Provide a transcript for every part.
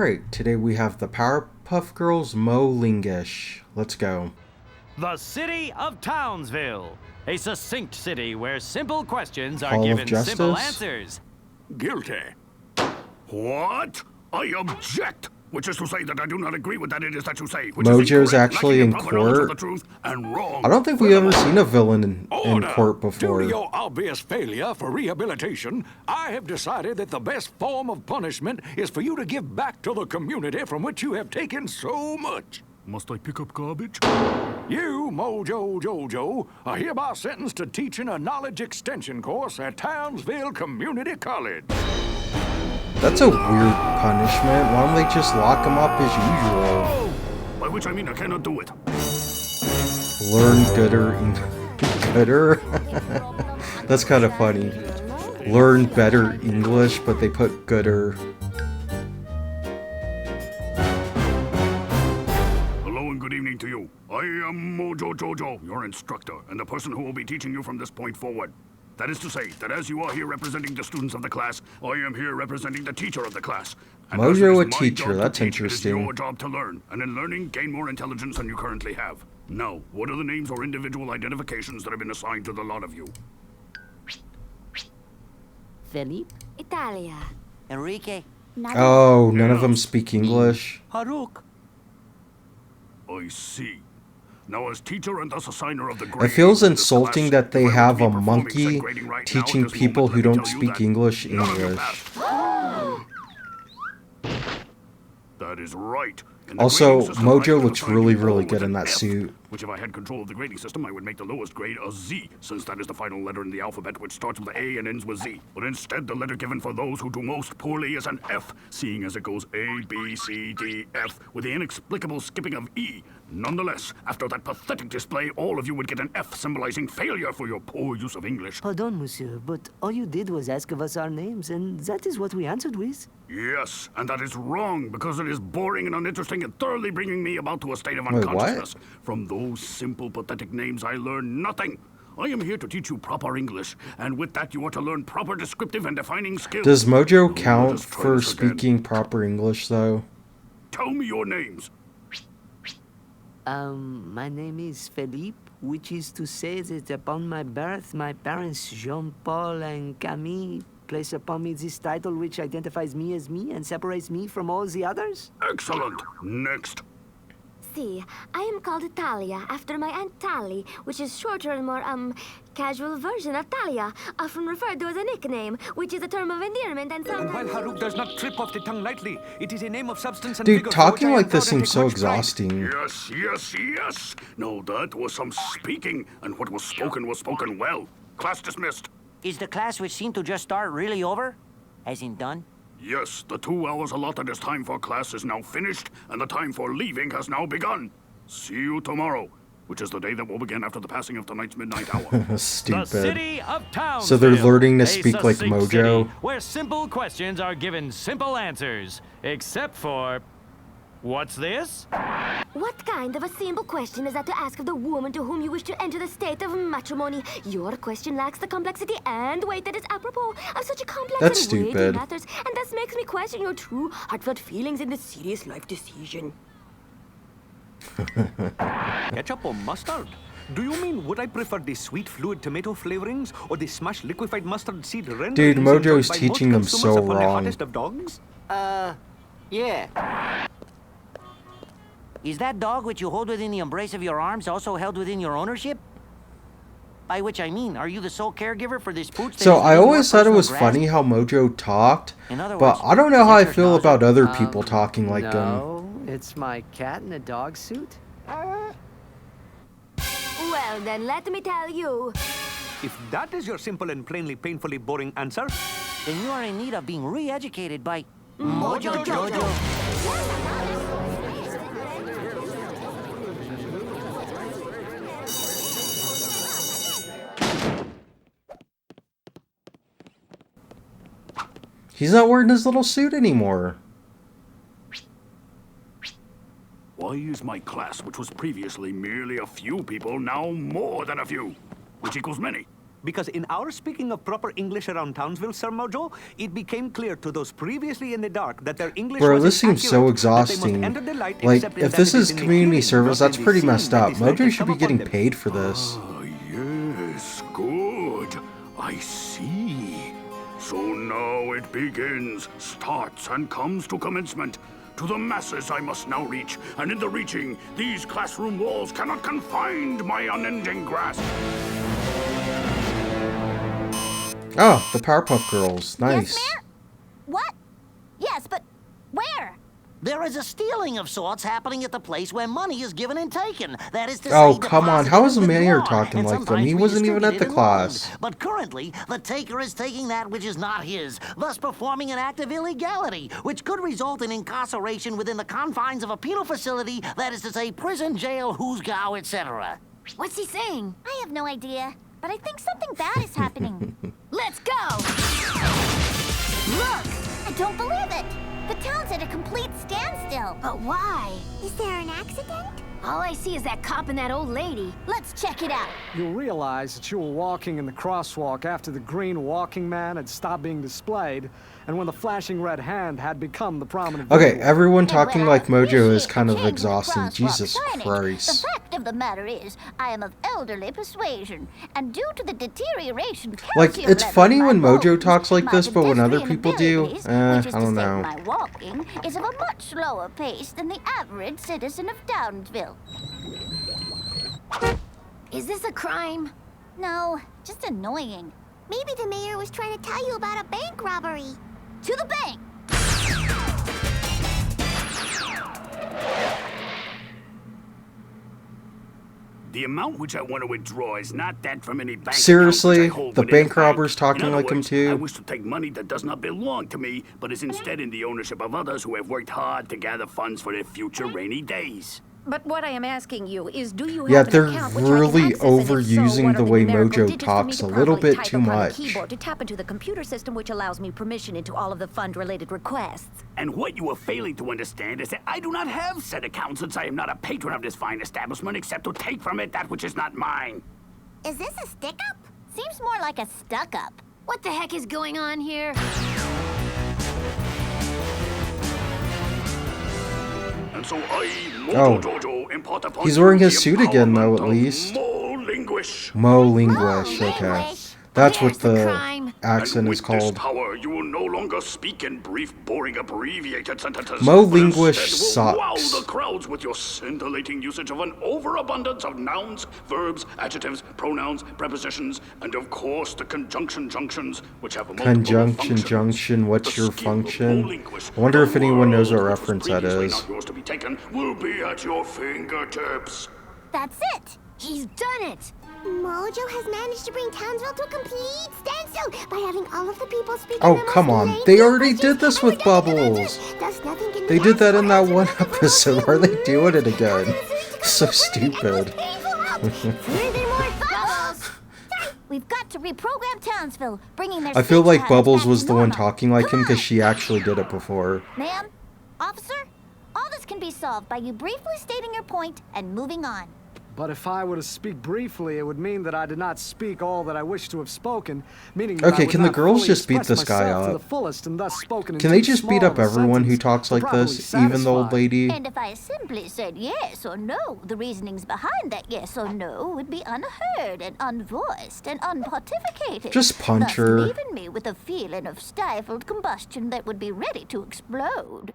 Alright, today we have the Powerpuff Girls LINGUISH. Let's go. The city of Townsville. A succinct city where simple questions are Hall of given simple Justice? answers. Guilty. What? I object! Which is to say that I do not agree with that it is that you say. Which Mojo's is actually in proper knowledge of court. the truth and wrong. I don't think we've ever seen a villain in court before. Due to your obvious failure for rehabilitation, I have decided that the best form of punishment is for you to give back to the community from which you have taken so much. Must I pick up garbage? You, Mojo Jojo, are hereby sentenced to teaching a knowledge extension course at Townsville Community College. That's a weird punishment. Why don't they just lock him up as usual? By which I mean I cannot do it. Learn gooder. Gooder? That's kind of funny. Learn better English, but they put gooder. Hello and good evening to you. I am Mojo Jojo, your instructor, and the person who will be teaching you from this point forward. That is to say, that as you are here representing the students of the class, I am here representing the teacher of the class. And Mojo as it is a my teacher, job to that's teach, interesting. It is your job to learn, and in learning, gain more intelligence than you currently have. Now, what are the names or individual identifications that have been assigned to the lot of you? Felipe? Italia. Enrique? Oh, none of them speak English. Harouk? I see. Now, as teacher and thus assigner of the grade, It feels in this insulting class, that they if I were to have be a performing monkey said grading right now at teaching this people moment, who let me don't tell you speak that English none of you English. passed. That is right. In the Also, grading system, I Mojo would looks assign really, you all really with good in an that F, suit. Which, if I had control of the grading system, I would make the lowest grade a Z, since that is the final letter in the alphabet which starts with A and ends with Z. But instead, the letter given for those who do most poorly is an F, seeing as it goes A, B, C, D, F, with the inexplicable skipping of E. Nonetheless, after that pathetic display, all of you would get an F, symbolizing failure for your poor use of English. Pardon, monsieur, but all you did was ask of us our names, and that is what we answered with. Yes, and that is wrong, because it is boring and uninteresting and thoroughly bringing me about to a state of Wait, what? unconsciousness. From those simple, pathetic names, I learn nothing. I am here to teach you proper English, and with that you are to learn proper descriptive and defining skills. Does Mojo Let count us try for this again. speaking proper English, though? Tell me your names. My name is Felipe, which is to say that upon my birth, my parents, Jean-Paul and Camille, place upon me this title which identifies me as me and separates me from all the others? Excellent. Next. See, I am called Talia after my Aunt Tally, which is shorter and more, casual version of Talia, often referred to as a nickname, which is a term of endearment and And while sometimes... Harouk does not trip off the tongue lightly, it is a name of substance and Dude, vigor for which talking I am like this proud and seems take so much pride. exhausting. Yes, yes, yes. No, that was some speaking, and what was spoken well. Class dismissed. Is the class which seemed to just start really over? As in done? Yes, the 2 hours allotted as time for class is now finished, and the time for leaving has now begun. See you tomorrow, which is the day that will begin after the passing of tonight's midnight hour. The Stupid. city of Townsville. So they're learning to A speak like succinct Mojo. city where simple questions are given simple answers. Except for... What's this? What kind of a simple question is that to ask of the woman to whom you wish to enter the state of matrimony? Your question lacks the complexity and weight that is apropos of such a complex That's and weighty stupid. matters, and thus makes me question your true, heartfelt feelings in this serious life decision. Ketchup or mustard? Do you mean would I prefer the sweet fluid tomato flavorings or the smashed liquefied mustard seed renderings? Dude, Mojo's enjoyed by teaching most them consumers so upon the wrong. hottest of dogs? Yeah. Is that dog which you hold within the embrace of your arms also held within your ownership? By which I mean, are you the sole caregiver for this pooch? that So is I within always your thought it personal was grasp? funny how Mojo talked, In other but words, I don't know how I is that your feel about nozzle? other people talking like them. No, it's my cat in a dog suit. Well, then, let me tell you. If that is your simple and plainly painfully boring answer, Then you are in need of being re-educated by Mojo Jojo. He's not wearing his little suit anymore. Why is my class, which was previously merely a few people, now more than a few? Which equals many. Because in our speaking of proper English around Townsville, Sir Mojo, it became clear to those previously in the dark that their English Bro, was this seems so inaccurate, that they must exhausting. enter the light Like, except in if that this it is in the community hearing, service, not that's in the pretty seeing, messed that up. this light Mojo has should come be upon getting them. paid for this. Ah, yes, good. I see. So now it begins, starts, and comes to commencement. To the masses I must now reach, and in the reaching, these classroom walls cannot confine my unending grasp. Oh, the Powerpuff Girls. Nice. Yes, Mayor? What? Yes, but where? There is a stealing of sorts happening at the place where money is given and taken. That is to say, Oh, come on. How is the deposited and mayor withdrawn, talking and like them? sometimes He wasn't even at the redistributed and loaned. class. But currently, the taker is taking that which is not his, thus performing an act of illegality, which could result in incarceration within the confines of a penal facility, that is to say, prison, jail, hoosgow, etc. What's he saying? I have no idea, but I think something bad is happening. Let's go! Look! I don't believe it! The town's at a complete standstill. But why? Is there an accident? All I see is that cop and that old lady. Let's check it out. You'll realize that you were walking in the crosswalk after the green walking man had stopped being displayed, and when the flashing red hand had become the prominent Okay, visual. everyone talking like Mojo is kind of Change the exhausting. crosswalk Jesus signage. Christ. The fact of the matter is, I am of elderly persuasion, and due to the deterioration Like, calcium it's level funny in my when Mojo bones, talks like my this, but when other pedestrian people do, abilities, I which is to don't say know. my walking, is of a much slower pace than the average citizen of Townsville. Is this a crime? No, just annoying. Maybe the mayor was trying to tell you about a bank robbery. To the bank! The amount which I want to withdraw is not that from any bank Seriously? account which I hold The within bank the bank. robber's talking In other like him words, too? I wish to take money that does not belong to me, but is instead in the ownership of others who have worked hard to gather funds for their future rainy days. But what I am asking you is, do you Yeah, have they're an account which I can really access, and if so, overusing what the are way numerical Mojo digits for me talks to a little properly bit type too upon the much. keyboard to tap into the computer system which allows me permission into all of the fund-related requests. And what you are failing to understand is that I do not have said account, since I am not a patron of this fine establishment, except to take from it that which is not mine. Is this a stick-up? Seems more like a stuck-up. What the heck is going on here? And so I, Oh. Mojo Jojo, impart upon He's you wearing the his suit again, though, at empowerment of least. LINGUISH. Mo Linguish, okay. Linguish. That's what There's the the crime. accent And is with this called. power, you will no longer speak in brief, boring, abbreviated sentences. Mo but Linguish instead will wow sucks. the crowds with your scintillating usage of an overabundance of nouns, verbs, adjectives, pronouns, prepositions, and of course the conjunction junctions, which have multiple Conjunction functions. junction, what's The your skill of function? Mo Linguish, I wonder if the anyone knows what world which was reference that previously is. not yours to be taken, will be at your fingertips. That's it. He's done it! Mojo has managed to bring Townsville to a complete standstill by having all of the people speak Oh, in the come most on. lame They already languages did this ever with done in the Bubbles. answers. Thus, nothing can be They did that in that asked or one answered episode. Are they doing it again? So and stupid. painful help. Furthermore, Bubbles! We've got to reprogram Townsville, bringing their I feel speech like patterns Bubbles back was to the one normal. talking like him Come because on. she actually did it before. Ma'am, officer, all this can be solved by you briefly stating your point and moving on. But if I were to speak briefly, it would mean that I did not speak all that I wish to have spoken, meaning that Okay, I would can the not girls fully just beat express this guy myself to up? the fullest and thus spoken in Can they too just beat small up of a everyone who sentence talks to like properly this? Even the old satisfy. lady? And if I simply said yes or no, the reasonings behind that yes or no would be unheard and unvoiced and unpontificated. Just punch thus her. leaving me with a feeling of stifled combustion that would be ready to explode.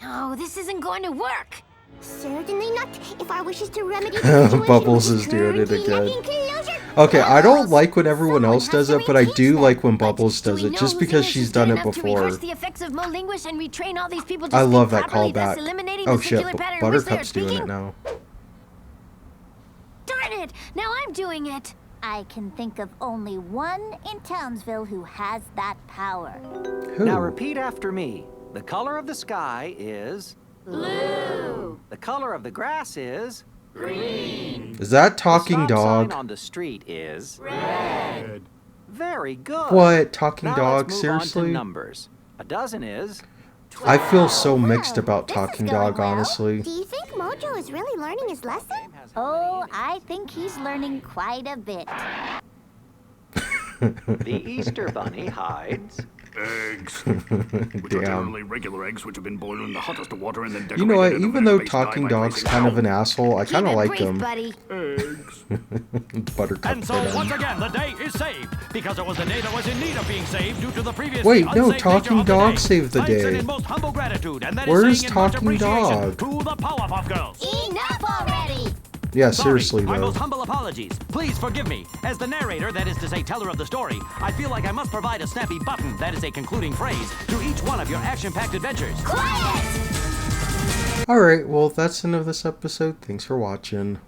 Oh, this isn't going to work! Certainly not. If our wishes to remedy the situation Bubbles would is doing it currently again. lacking closure, Okay, I don't Bubbles, like when everyone someone else does has it, to but I reteach do them. like when But Bubbles do does we it, know just whose because English she's is done good it enough to before. rehearse the effects of Mo Linguish and retrain all these people to I speak love that properly, thus callback. eliminating Oh the shit, singular pattern in which they are Buttercup's doing it speaking? now. Darn it! Now I'm doing it! I can think of only one in Townsville who has that power. Who? Now repeat after me. The color of the sky is... Blue! The color of the grass is... Is that The Talking stop Dog? sign on the street is... Red! Very good. What? Talking Now Dog? let's move on to Seriously? numbers. A dozen is... I feel so mixed Well, about this is Talking going Dog, well. honestly. Do you think Mojo is really learning his lesson? Oh, I think he's learning quite a bit. The Easter Bunny hides. Eggs. Which are Damn. generally regular eggs which have been boiled in the hottest of water and then decorated You know what? in a Even though minute-based dye Talking by Dog's placing kind of an down. asshole, I kind of like brief, him. buddy. Eggs. Buttercup And so, for them. once again, the day is saved because it was a day that was in need of being saved due to the previous. Wait, no, Talking Dog saved the Thanks and day. in most humble gratitude, and that Where's is saying in much Talking appreciation Dog? to the Powerpuff Girls. Enough already! Yeah, Sorry, seriously my though. most humble apologies. Please forgive me. As the narrator, that is to say teller of the story, I feel like I must provide a snappy button, that is a concluding phrase, to each one of your action-packed adventures. Quiet! Alright, well, that's the end of this episode. Thanks for watching.